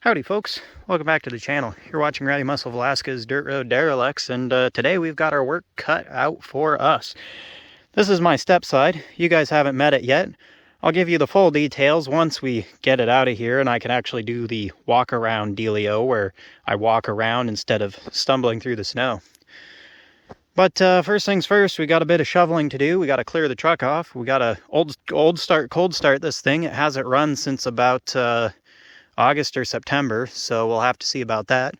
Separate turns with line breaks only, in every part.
Howdy folks, welcome back to the channel. You're watching Rowdy Muscle Velasquez Dirt Road Derelicts, and today we've got our work cut out for us. This is my step side. You guys haven't met it yet. I'll give you the full details once we get it out of here and I can actually do the walk around dealio where I walk around instead of stumbling through the snow. But first things first, we got a bit of shoveling to do. We got to clear the truck off. We got to cold start this thing. It hasn't run since about August or September, so we'll have to see about that.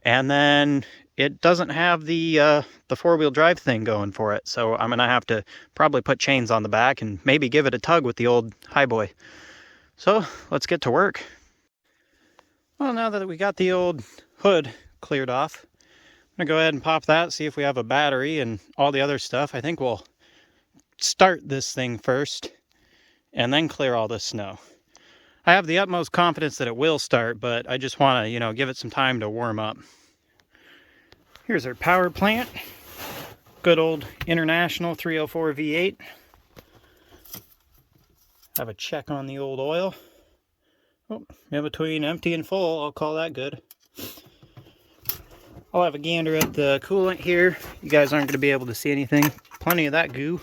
And then it doesn't have the four-wheel drive thing going for it, so I'm gonna have to probably put chains on the back and maybe give it a tug with the old highboy. So let's get to work. Well, now that we got the old hood cleared off, I'm gonna go ahead and pop that, see if we have a battery and all the other stuff. I think we'll start this thing first and then clear all this snow. I have the utmost confidence that it will start, but I just want to, give it some time to warm up. Here's our power plant. Good old International 304 V8. Have a check on the old oil. Oh, in between empty and full, I'll call that good. I'll have a gander at the coolant here. You guys aren't going to be able to see anything. Plenty of that goo.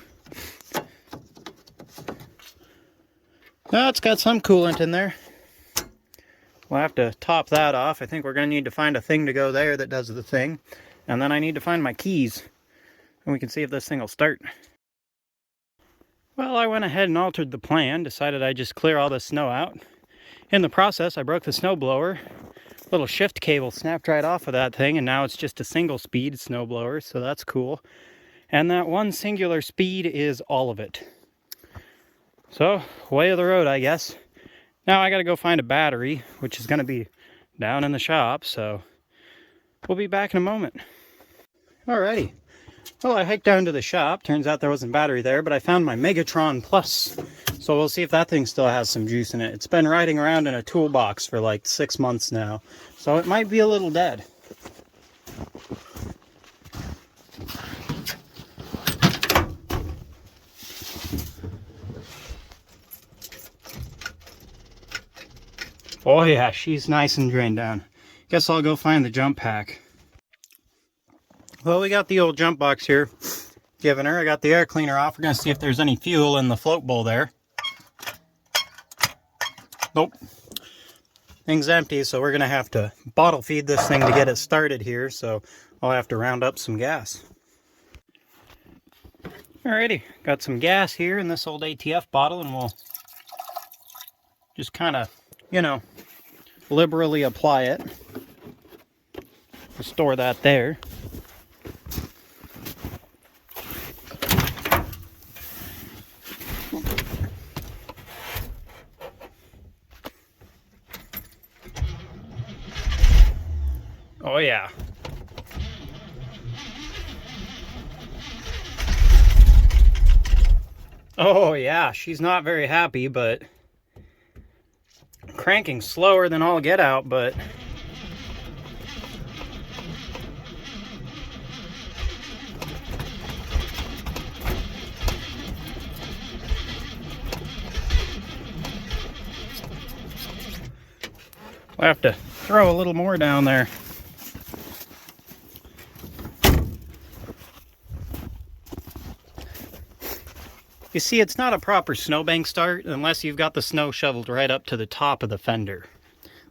Well, it's got some coolant in there. We'll have to top that off. I think we're going to need to find a thing to go there that does the thing. And then I need to find my keys. And we can see if this thing will start. Well, I went ahead and altered the plan. Decided I'd just clear all the snow out. In the process, I broke the snowblower. Little shift cable snapped right off of that thing. And now it's just a single speed snowblower. So that's cool. And that one singular speed is all of it. So, way of the road, I guess. Now I gotta go find a battery, which is gonna be down in the shop, so we'll be back in a moment. Alrighty. Well, I hiked down to the shop. Turns out there wasn't battery there, but I found my Megatron Plus. So we'll see if that thing still has some juice in it. It's been riding around in a toolbox for like 6 months now, so it might be a little dead. Oh yeah, she's nice and drained down. Guess I'll go find the jump pack. Well, we got the old jump box here. Giving her. I got the air cleaner off. We're going to see if there's any fuel in the float bowl there. Nope. Thing's empty, so we're going to have to bottle feed this thing to get it started here. So I'll have to round up some gas. Alrighty, got some gas here in this old ATF bottle, and we'll just kind of, liberally apply it. Store that there. Oh yeah. Oh yeah, she's not very happy, but cranking slower than all get out, but we'll have to throw a little more down there. You see, it's not a proper snowbank start unless you've got the snow shoveled right up to the top of the fender.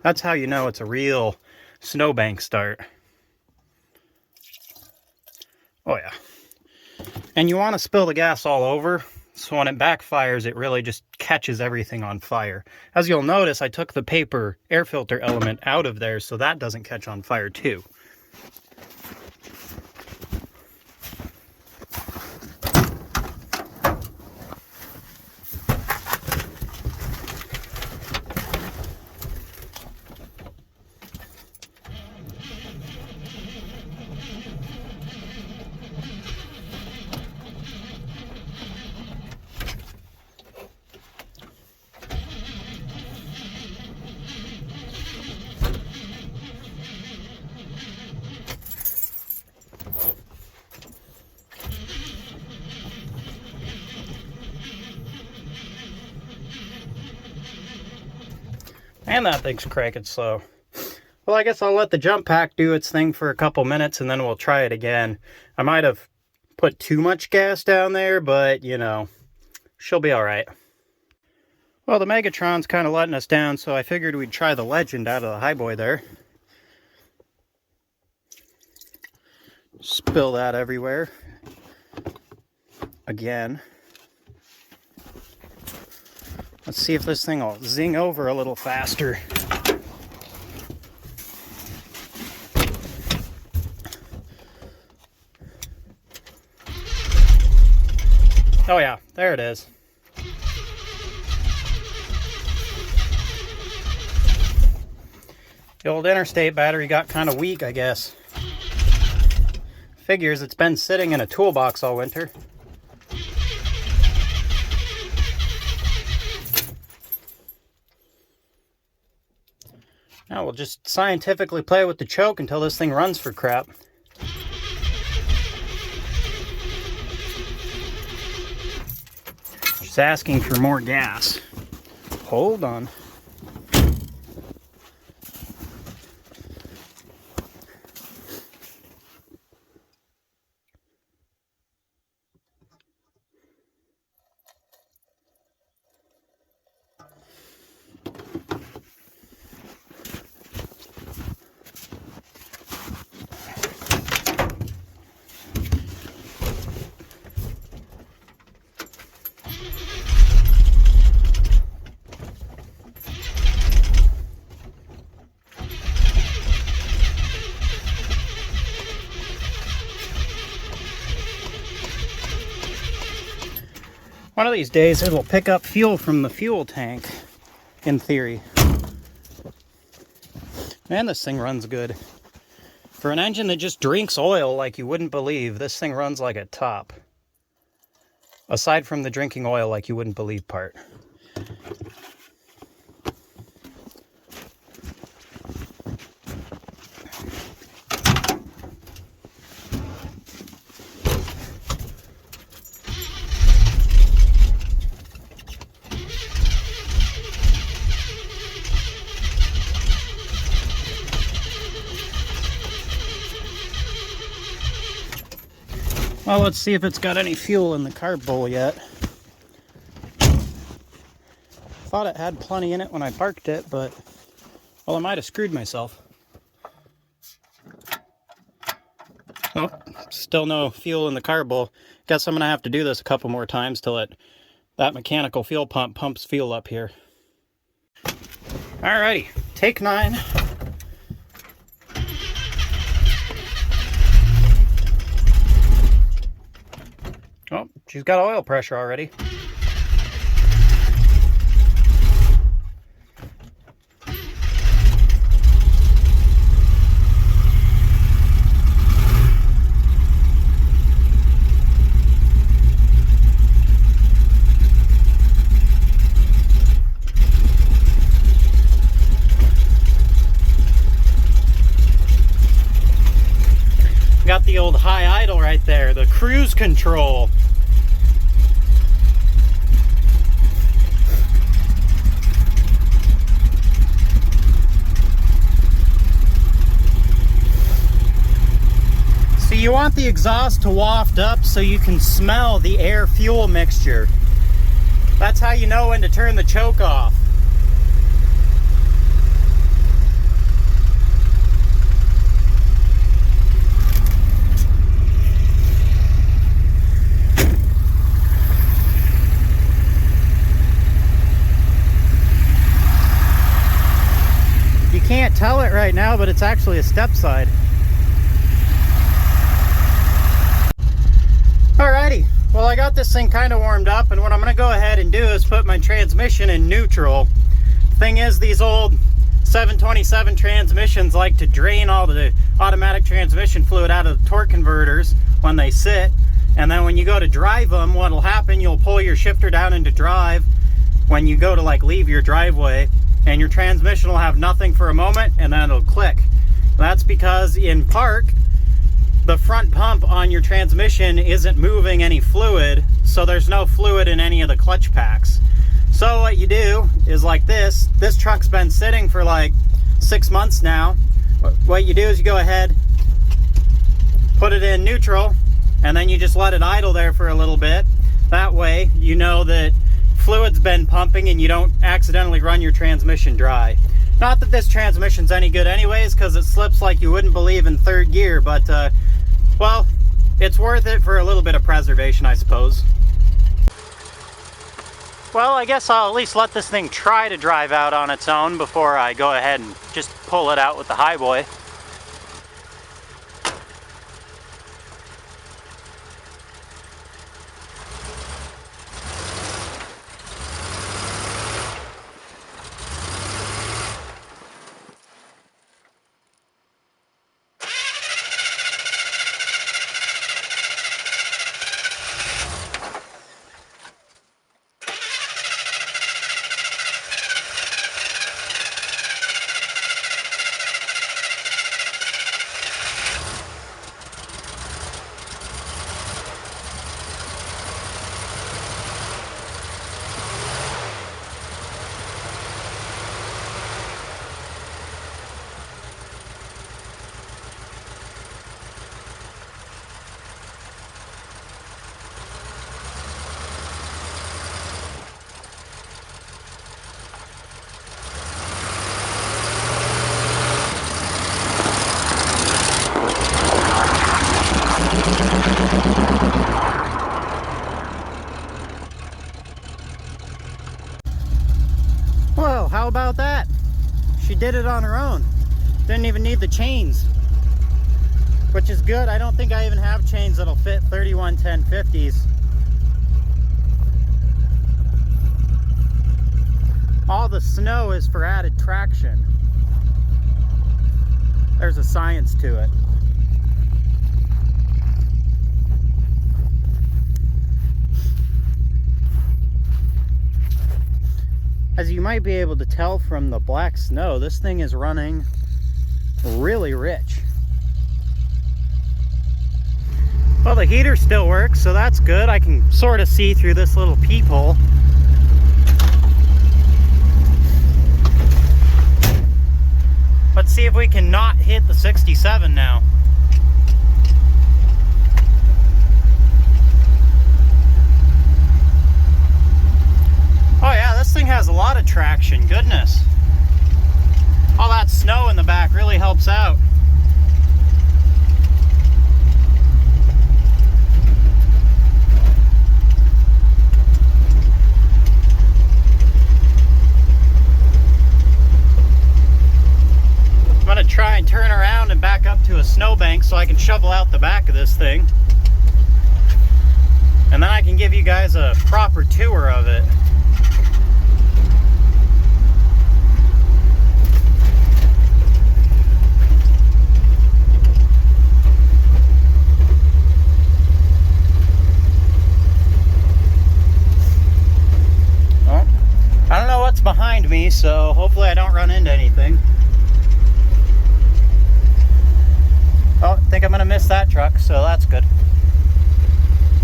That's how you know it's a real snowbank start. Oh yeah. And you want to spill the gas all over, so when it backfires, it really just catches everything on fire. As you'll notice, I took the paper air filter element out of there so that doesn't catch on fire too. And that thing's cranking slow. Well, I guess I'll let the jump pack do its thing for a couple minutes and then we'll try it again. I might have put too much gas down there, but, you know, she'll be all right. Well, the Megatron's kind of letting us down, so I figured we'd try the Legend out of the highboy there. Spill that everywhere. Again. Let's see if this thing will zing over a little faster. Oh yeah, there it is. The old interstate battery got kind of weak, I guess. Figures it's been sitting in a toolbox all winter. Now we'll just scientifically play with the choke until this thing runs for crap. She's asking for more gas. Hold on. One of these days it'll pick up fuel from the fuel tank, in theory. Man, this thing runs good. For an engine that just drinks oil like you wouldn't believe, this thing runs like a top. Aside from the drinking oil like you wouldn't believe part. Well, let's see if it's got any fuel in the carb bowl yet. Thought it had plenty in it when I parked it, but, well, I might have screwed myself. Oh, still no fuel in the carb bowl. Guess I'm going to have to do this a couple more times till that mechanical fuel pump pumps fuel up here. Alrighty, take 9. Oh, she's got oil pressure already. Got the old high idle right there, the cruise control. You want the exhaust to waft up so you can smell the air-fuel mixture. That's how you know when to turn the choke off. You can't tell it right now, but it's actually a step side. Alrighty, well, I got this thing kind of warmed up, and what I'm going to go ahead and do is put my transmission in neutral. Thing is, these old 727 transmissions like to drain all the automatic transmission fluid out of the torque converters when they sit, and then when you go to drive them, what'll happen, you'll pull your shifter down into drive when you go to like leave your driveway, and your transmission will have nothing for a moment, and then it'll click. That's because in park, the front pump on your transmission isn't moving any fluid, so there's no fluid in any of the clutch packs. So what you do is like this truck's been sitting for like 6 months now, what you do is you go ahead, put it in neutral, and then you just let it idle there for a little bit. That way you know that fluid's been pumping and you don't accidentally run your transmission dry. Not that this transmission's any good anyways, because it slips like you wouldn't believe in third gear, but well, it's worth it for a little bit of preservation, I suppose. Well, I guess I'll at least let this thing try to drive out on its own before I go ahead and just pull it out with the highboy. Well, how about that? She did it on her own. Didn't even need the chains, which is good. I don't think I even have chains that'll fit 31 1050s. All the snow is for added traction. There's a science to it. As you might be able to tell from the black snow, this thing is running really rich. Well, the heater still works, so that's good. I can sort of see through this little peephole. Let's see if we can not hit the 67 now. Oh yeah, this thing has a lot of traction, goodness. All that snow in the back really helps out. I'm gonna try and turn around and back up to a snowbank so I can shovel out the back of this thing. And then I can give you guys a proper tour of it. I don't know what's behind me, so hopefully I don't run into anything. Oh, I think I'm gonna miss that truck, so that's good.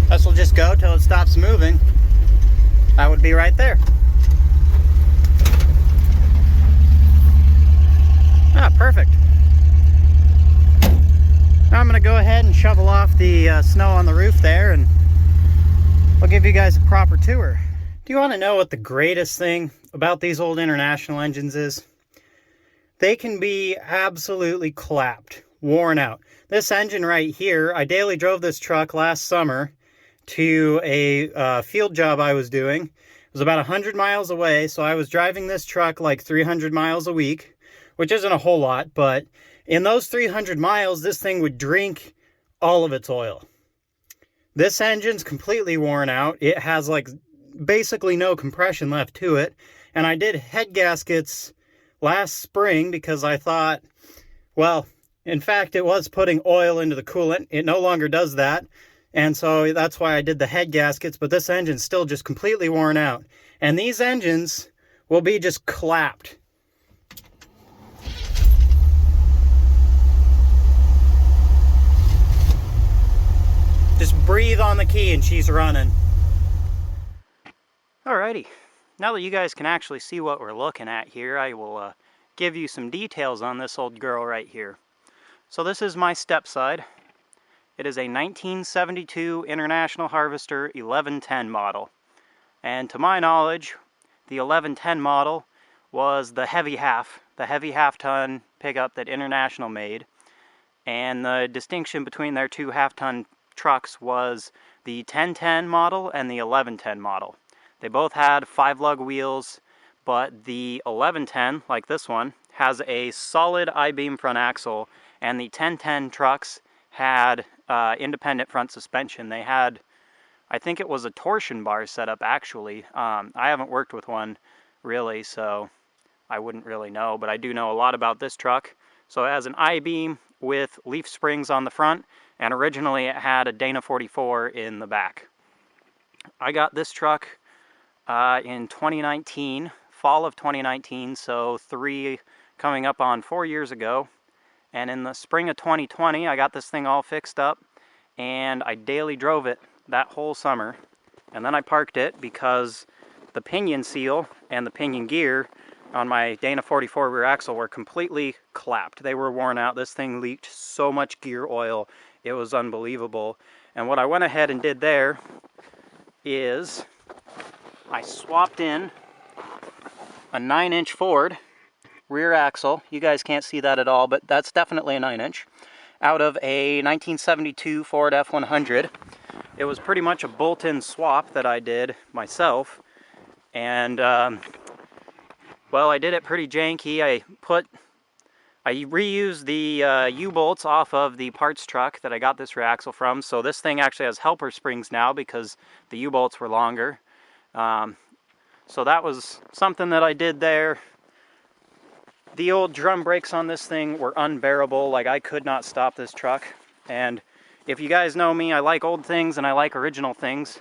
This will just go till it stops moving. That would be right there. Ah, perfect. Now I'm gonna go ahead and shovel off the snow on the roof there, and I'll give you guys a proper tour. Do you want to know what the greatest thing about these old International engines is? They can be absolutely clapped, worn out. This engine right here, I daily drove this truck last summer to a field job I was doing. It was about 100 miles away, so I was driving this truck like 300 miles a week, which isn't a whole lot, but in those 300 miles, this thing would drink all of its oil. This engine's completely worn out. It has like basically no compression left to it, and I did head gaskets last spring because I thought, well, in fact it was putting oil into the coolant. It no longer does that, and so that's why I did the head gaskets. But this engine's still just completely worn out, and these engines will be just clapped. Just breathe on the key and she's running. Alrighty, now that you guys can actually see what we're looking at here, I will give you some details on this old girl right here. So this is my step side. It is a 1972 International Harvester 1110 model. And to my knowledge, the 1110 model was the heavy half-ton pickup that International made. And the distinction between their two half-ton trucks was the 1010 model and the 1110 model. They both had 5-lug wheels, but the 1110, like this one, has a solid I-beam front axle, and the 1010 trucks had independent front suspension. They had, I think it was a torsion bar setup actually. I haven't worked with one really, so I wouldn't really know, but I do know a lot about this truck. So it has an I-beam with leaf springs on the front, and originally it had a Dana 44 in the back. I got this truck in 2019, fall of 2019, so coming up on 4 years ago. And in the spring of 2020, I got this thing all fixed up, and I daily drove it that whole summer. And then I parked it because the pinion seal and the pinion gear on my Dana 44 rear axle were completely clapped. They were worn out. This thing leaked so much gear oil. It was unbelievable. And what I went ahead and did there is I swapped in a 9-inch Ford rear axle. You guys can't see that at all, but that's definitely a 9-inch. Out of a 1972 Ford F100. It was pretty much a bolt-in swap that I did myself. And, well, I did it pretty janky. I reused the U-bolts off of the parts truck that I got this rear axle from. So this thing actually has helper springs now because the U-bolts were longer. So that was something that I did there. The old drum brakes on this thing were unbearable. Like, I could not stop this truck. And if you guys know me, I like old things and I like original things.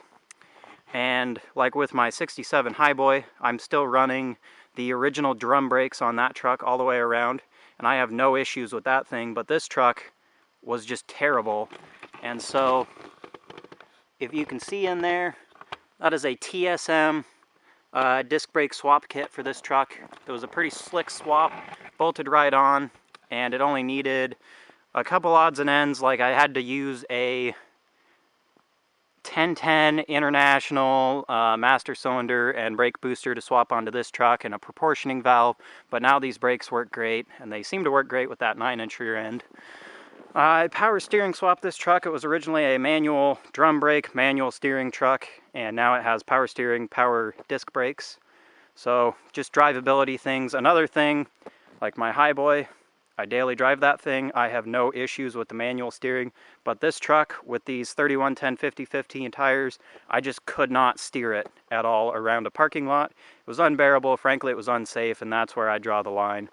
And like with my 67 Highboy, I'm still running the original drum brakes on that truck all the way around. And I have no issues with that thing, but this truck was just terrible. And so, if you can see in there, that is a TSM disc brake swap kit for this truck. It was a pretty slick swap, bolted right on, and it only needed a couple odds and ends. Like, I had to use a 1010 International master cylinder and brake booster to swap onto this truck, and a proportioning valve, but now these brakes work great, and they seem to work great with that 9-inch rear end. I power steering swapped this truck. It was originally a manual drum brake, manual steering truck, and now it has power steering, power disc brakes. So just drivability things. Another thing, like my Highboy, I daily drive that thing. I have no issues with the manual steering, but this truck with these 31, 10, 50, 15 tires, I just could not steer it at all around a parking lot. It was unbearable. Frankly, it was unsafe, and that's where I draw the line.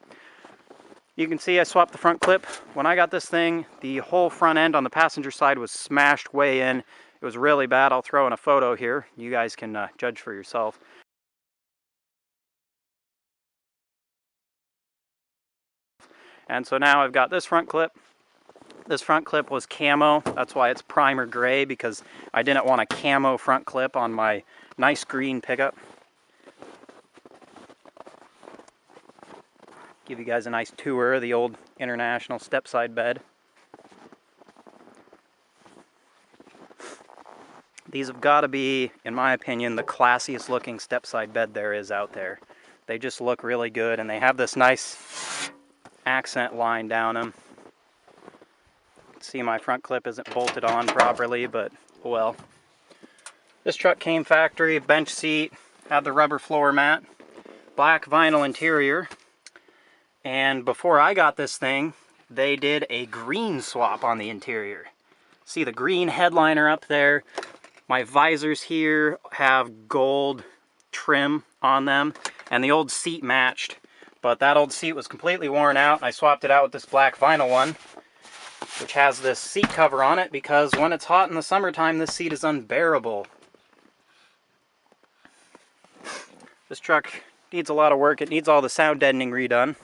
You can see I swapped the front clip. When I got this thing, the whole front end on the passenger side was smashed way in. It was really bad. I'll throw in a photo here. You guys can judge for yourself. And so now I've got this front clip. This front clip was camo. That's why it's primer gray, because I didn't want a camo front clip on my nice green pickup. Give you guys a nice tour of the old International step-side bed. These have got to be, in my opinion, the classiest looking step-side bed there is out there. They just look really good, and they have this nice accent line down them. You can see my front clip isn't bolted on properly, but well. This truck came factory, bench seat, had the rubber floor mat, black vinyl interior. And before I got this thing, they did a green swap on the interior. See the green headliner up there? My visors here have gold trim on them, and the old seat matched. But that old seat was completely worn out, and I swapped it out with this black vinyl one, which has this seat cover on it, because when it's hot in the summertime, this seat is unbearable. This truck needs a lot of work. It needs all the sound deadening redone.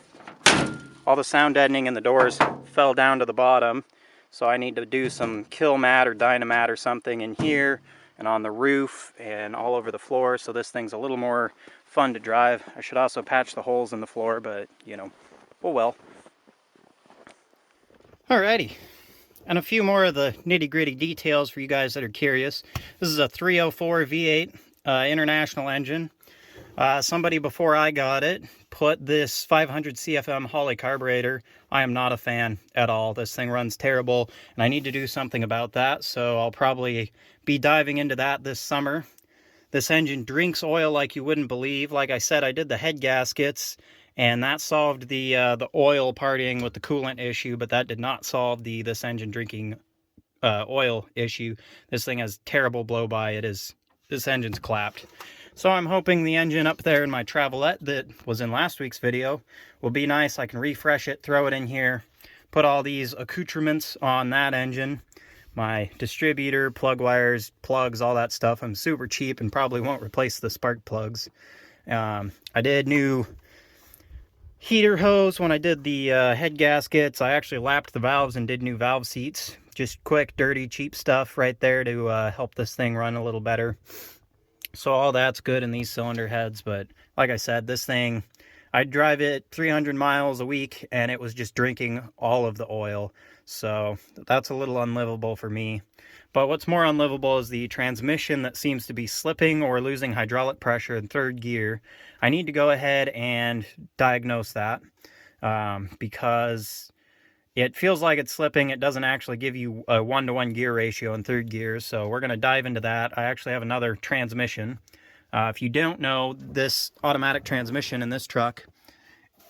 All the sound deadening in the doors fell down to the bottom, so I need to do some kill mat or dynamat or something in here and on the roof and all over the floor, so this thing's a little more fun to drive. I should also patch the holes in the floor, but you know, Oh well. Alrighty. And a few more of the nitty-gritty details for you guys that are curious. This is a 304 V8 international engine. Somebody before I got it put this 500 CFM Holley carburetor. I am not a fan at all. This thing runs terrible, and I need to do something about that, so I'll probably be diving into that this summer. This engine drinks oil like you wouldn't believe. Like I said, I did the head gaskets, and that solved the oil partying with the coolant issue, but that did not solve this engine drinking oil issue. This thing has terrible blow-by. This engine's clapped. So I'm hoping the engine up there in my Travelette that was in last week's video will be nice. I can refresh it, throw it in here, put all these accoutrements on that engine. My distributor, plug wires, plugs, all that stuff. I'm super cheap and probably won't replace the spark plugs. I did new heater hose when I did the head gaskets. I actually lapped the valves and did new valve seats. Just quick, dirty, cheap stuff right there to help this thing run a little better. So all that's good in these cylinder heads, but like I said, this thing, I drive it 300 miles a week and it was just drinking all of the oil. So that's a little unlivable for me. But what's more unlivable is the transmission that seems to be slipping or losing hydraulic pressure in third gear. I need to go ahead and diagnose that because it feels like it's slipping. It doesn't actually give you a 1-to-1 gear ratio in third gear, so we're going to dive into that. I actually have another transmission. If you don't know, this automatic transmission in this truck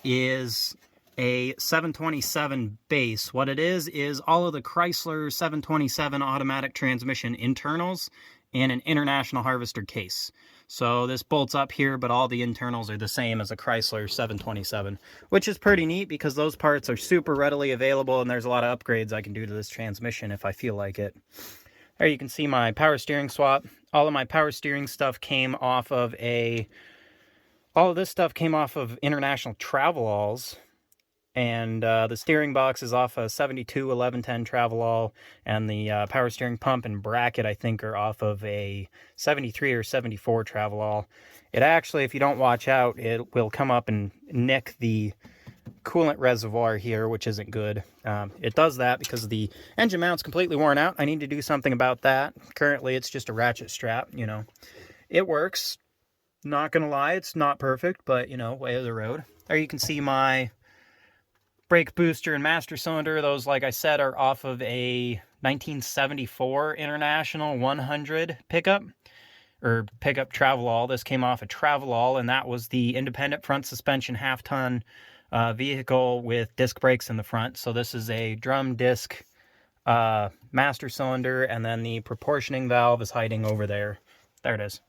is a 727 base. What it is all of the Chrysler 727 automatic transmission internals in an International Harvester case. So this bolts up here, but all the internals are the same as a Chrysler 727, which is pretty neat because those parts are super readily available and there's a lot of upgrades I can do to this transmission if I feel like it. There you can see my power steering swap. All of my power steering stuff came off of all of this stuff came off of International Travelalls. And the steering box is off a 72 1110 Travelall, and the power steering pump and bracket, I think, are off of a 73 or 74 Travelall. It actually, if you don't watch out, it will come up and nick the coolant reservoir here, which isn't good. It does that because the engine mount's completely worn out. I need to do something about that. Currently, it's just a ratchet strap, you know. It works. Not gonna lie, it's not perfect, but, you know, way of the road. There you can see my brake booster and master cylinder. Those, like I said, are off of a 1974 International 100 pickup Travelall. This came off a Travelall, and that was the independent front suspension half-ton vehicle with disc brakes in the front. So this is a drum disc master cylinder, and then the proportioning valve is hiding over there. There it is.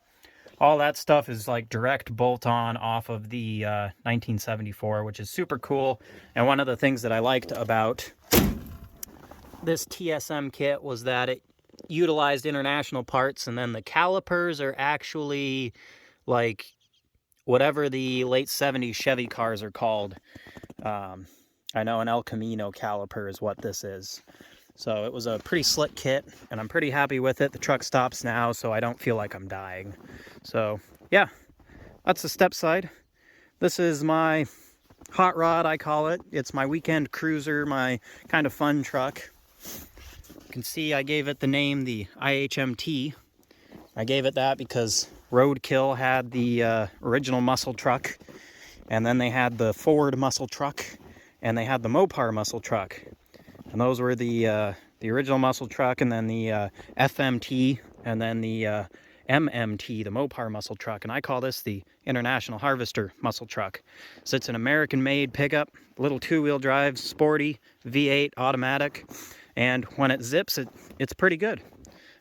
All that stuff is like direct bolt-on off of the 1974, which is super cool. And one of the things that I liked about this TSM kit was that it utilized international parts, and then the calipers are actually like whatever the late 70s Chevy cars are called. I know an El Camino caliper is what this is. So it was a pretty slick kit, and I'm pretty happy with it. The truck stops now, so I don't feel like I'm dying. So, yeah, that's the step side. This is my hot rod, I call it. It's my weekend cruiser, my kind of fun truck. You can see I gave it the name, the IHMT. I gave it that because Roadkill had the original muscle truck, and then they had the Ford muscle truck, and they had the Mopar muscle truck. And those were the original muscle truck, and then the FMT, and then the MMT, the Mopar muscle truck. And I call this the International Harvester muscle truck. So it's an American-made pickup, little two-wheel drive, sporty, V8 automatic. And when it zips, it's pretty good.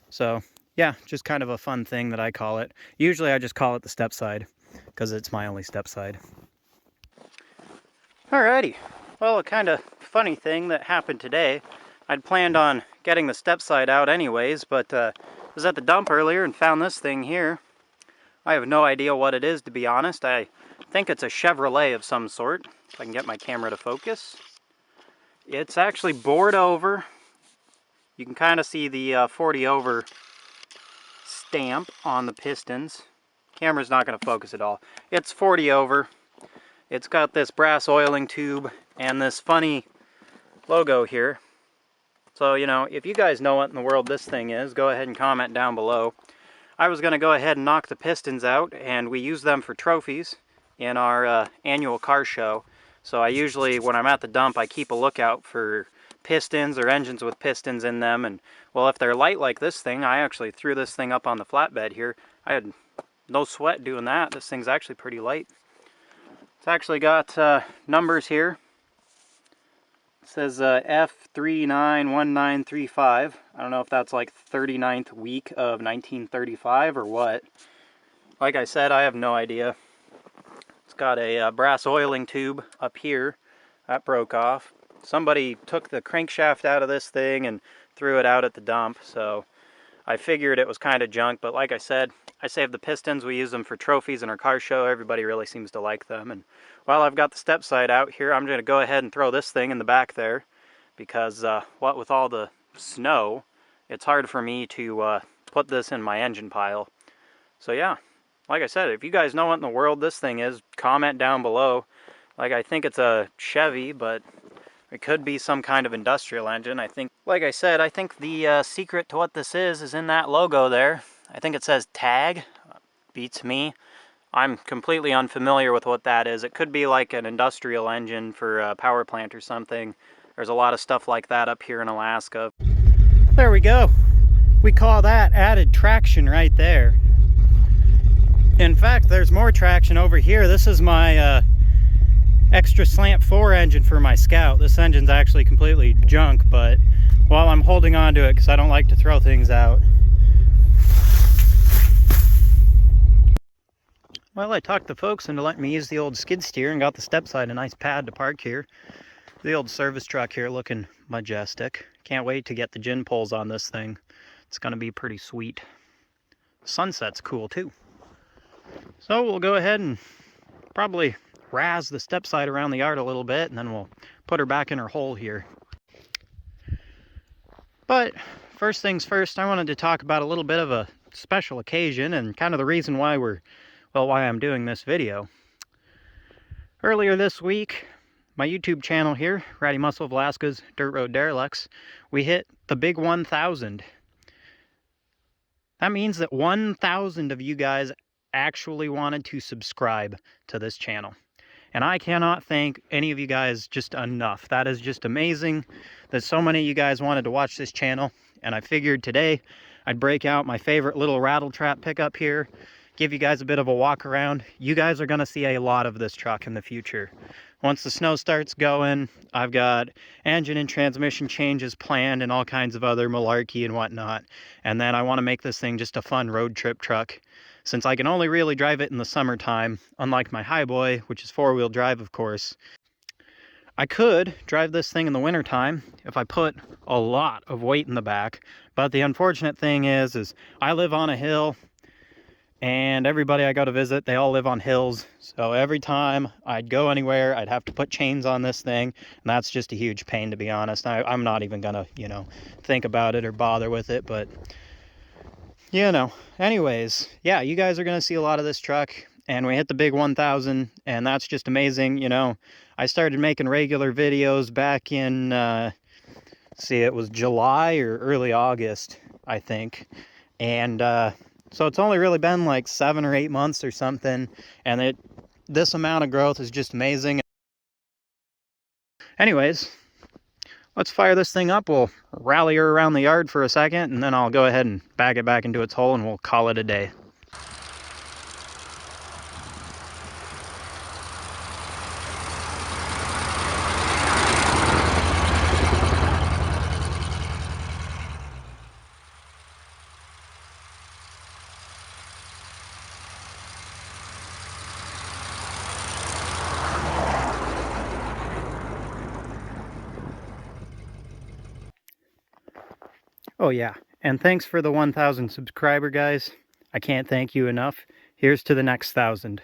So yeah, just kind of a fun thing that I call it. Usually I just call it the step side because it's my only step side. Alrighty. Well, a kind of funny thing that happened today. I'd planned on getting the step side out anyways, but I was at the dump earlier and found this thing here. I have no idea what it is, to be honest. I think it's a Chevrolet of some sort, if I can get my camera to focus. It's actually bored over. You can kind of see the 40 over stamp on the pistons. Camera's not going to focus at all. It's 40 over. It's got this brass oiling tube and this funny logo here. So, you know, if you guys know what in the world this thing is, go ahead and comment down below. I was going to go ahead and knock the pistons out, and we use them for trophies in our annual car show. So I usually, when I'm at the dump, I keep a lookout for pistons or engines with pistons in them. And, well, if they're light like this thing, I actually threw this thing up on the flatbed here. I had no sweat doing that. This thing's actually pretty light. It's actually got numbers here. It says F391935. I don't know if that's like 39th week of 1935 or what. Like I said, I have no idea. It's got a brass oiling tube up here. That broke off. Somebody took the crankshaft out of this thing and threw it out at the dump, so I figured it was kind of junk, but like I said, I saved the pistons. We use them for trophies in our car show. Everybody really seems to like them. And while I've got the step side out here, I'm going to go ahead and throw this thing in the back there because what with all the snow, it's hard for me to put this in my engine pile. So yeah, like I said, if you guys know what in the world this thing is, comment down below. Like, I think it's a Chevy, but it could be some kind of industrial engine. I think, like I said, I think the secret to what this is in that logo there. I think it says tag. Beats me. I'm completely unfamiliar with what that is. It could be like an industrial engine for a power plant or something. There's a lot of stuff like that up here in Alaska. There we go. We call that added traction right there. In fact, there's more traction over here. This is my extra slant 4 engine for my Scout. This engine's actually completely junk, but while I'm holding on to it because I don't like to throw things out. Well, I talked the folks into letting me use the old skid steer and got the step side a nice pad to park here. The old service truck here looking majestic. Can't wait to get the gin poles on this thing. It's going to be pretty sweet. Sunset's cool too. So we'll go ahead and probably razz the step side around the yard a little bit, and then we'll put her back in her hole here. But first things first, I wanted to talk about a little bit of a special occasion and kind of the reason why why I'm doing this video. Earlier this week, my YouTube channel here, Ratty Muscle of Alaska's Dirt Road Derelicts, we hit the big 1,000. That means that 1,000 of you guys actually wanted to subscribe to this channel. And I cannot thank any of you guys just enough. That is just amazing that so many of you guys wanted to watch this channel. And I figured today I'd break out my favorite little rattle trap pickup here, give you guys a bit of a walk around. You guys are going to see a lot of this truck in the future. Once the snow starts going, I've got engine and transmission changes planned and all kinds of other malarkey and whatnot. And then I want to make this thing just a fun road trip truck. Since I can only really drive it in the summertime, unlike my Highboy, which is 4-wheel drive, of course. I could drive this thing in the wintertime if I put a lot of weight in the back. But the unfortunate thing is I live on a hill, and everybody I go to visit, they all live on hills. So every time I'd go anywhere, I'd have to put chains on this thing. And that's just a huge pain, to be honest. I'm not even going to, think about it or bother with it. But, anyways, yeah, you guys are going to see a lot of this truck. And we hit the big 1,000, and that's just amazing. I started making regular videos back in, it was July or early August, I think. And, so it's only really been like 7 or 8 months or something, and this amount of growth is just amazing. Anyways, let's fire this thing up. We'll rally her around the yard for a second, and then I'll go ahead and bag it back into its hole, and we'll call it a day. Oh yeah, and thanks for the 1,000 subscriber guys. I can't thank you enough. Here's to the next 1,000.